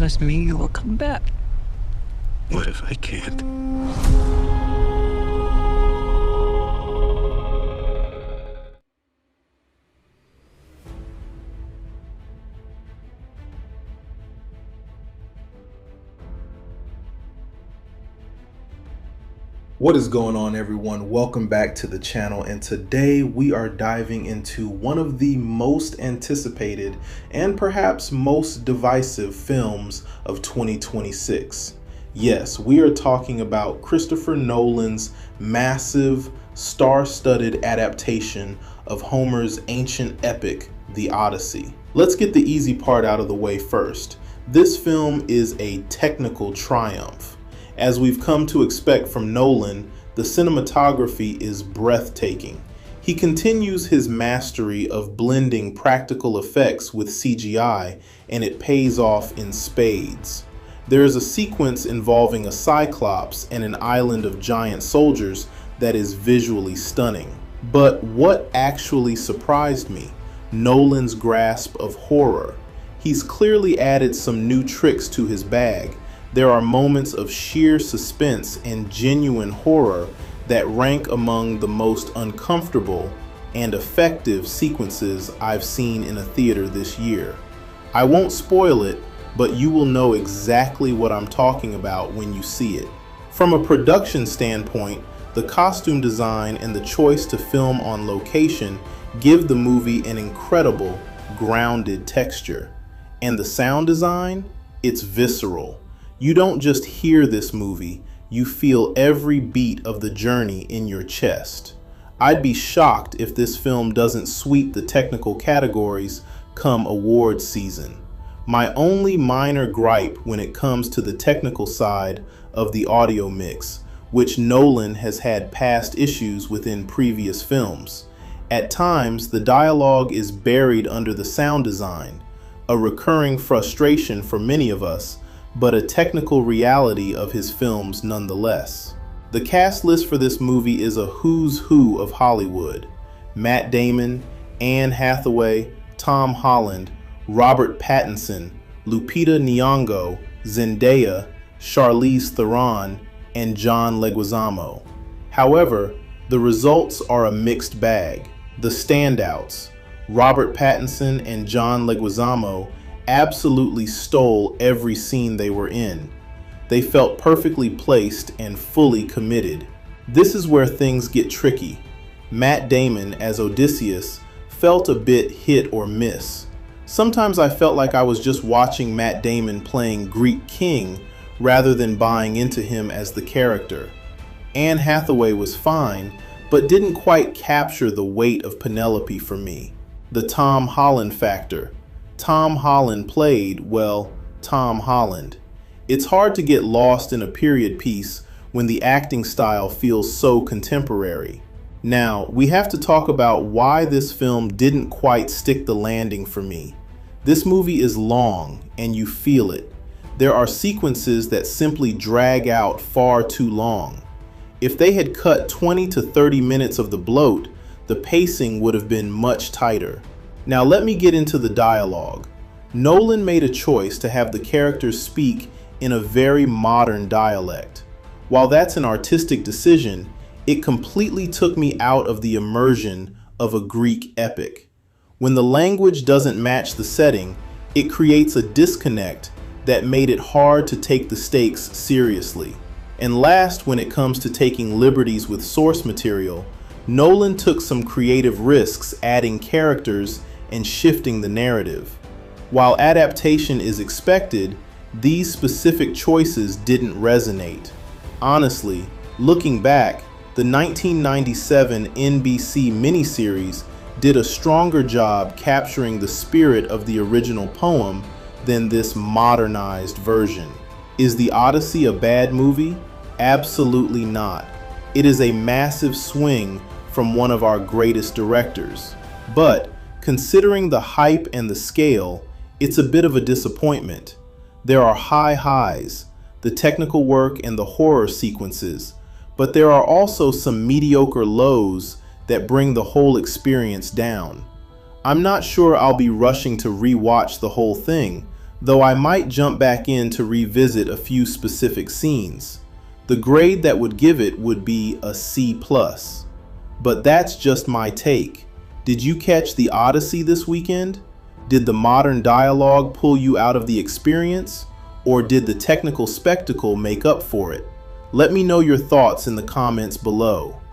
promise me you will come back. What if I can't? What is going on, everyone? Welcome back to the channel, and today we are diving into one of the most anticipated and perhaps most divisive films of 2026. Yes, we are talking about Christopher Nolan's massive, star-studded adaptation of Homer's ancient epic, The Odyssey. Let's get the easy part out of the way first. This film is a technical triumph. As we've come to expect from Nolan, the cinematography is breathtaking. He continues his mastery of blending practical effects with CGI, and it pays off in spades. There is a sequence involving a cyclops and an island of giant soldiers that is visually stunning. But what actually surprised me? Nolan's grasp of horror. He's clearly added some new tricks to his bag. There are moments of sheer suspense and genuine horror that rank among the most uncomfortable and effective sequences I've seen in a theater this year. I won't spoil it, but you will know exactly what I'm talking about when you see it. From a production standpoint, the costume design and the choice to film on location give the movie an incredible, grounded texture. And the sound design? It's visceral. You don't just hear this movie, you feel every beat of the journey in your chest. I'd be shocked if this film doesn't sweep the technical categories come awards season. My only minor gripe when it comes to the technical side of the audio mix, which Nolan has had past issues within previous films. At times, the dialogue is buried under the sound design, a recurring frustration for many of us, but a technical reality of his films nonetheless. The cast list for this movie is a who's who of Hollywood. Matt Damon, Anne Hathaway, Tom Holland, Robert Pattinson, Lupita Nyong'o, Zendaya, Charlize Theron, and John Leguizamo. However, the results are a mixed bag. The standouts, Robert Pattinson and John Leguizamo, absolutely stole every scene they were in. They felt perfectly placed and fully committed. This is where things get tricky. Matt Damon as Odysseus felt a bit hit or miss. Sometimes I felt like I was just watching Matt Damon playing Greek king rather than buying into him as the character. Anne Hathaway was fine, but didn't quite capture the weight of Penelope for me. The Tom Holland factor. Tom Holland played, well, Tom Holland. It's hard to get lost in a period piece when the acting style feels so contemporary. Now, we have to talk about why this film didn't quite stick the landing for me. This movie is long, and you feel it. There are sequences that simply drag out far too long. If they had cut 20 to 30 minutes of the bloat, the pacing would have been much tighter. Now let me get into the dialogue. Nolan made a choice to have the characters speak in a very modern dialect. While that's an artistic decision, it completely took me out of the immersion of a Greek epic. When the language doesn't match the setting, it creates a disconnect that made it hard to take the stakes seriously. And last, when it comes to taking liberties with source material, Nolan took some creative risks adding characters and shifting the narrative. While adaptation is expected, these specific choices didn't resonate. Honestly, looking back, the 1997 NBC miniseries did a stronger job capturing the spirit of the original poem than this modernized version. Is The Odyssey a bad movie? Absolutely not. It is a massive swing from one of our greatest directors. But considering the hype and the scale, it's a bit of a disappointment. There are high highs, the technical work and the horror sequences, but there are also some mediocre lows that bring the whole experience down. I'm not sure I'll be rushing to rewatch the whole thing, though I might jump back in to revisit a few specific scenes. The grade that would give it would be a C+. But that's just my take. Did you catch the Odyssey this weekend? Did the modern dialogue pull you out of the experience? Or did the technical spectacle make up for it? Let me know your thoughts in the comments below.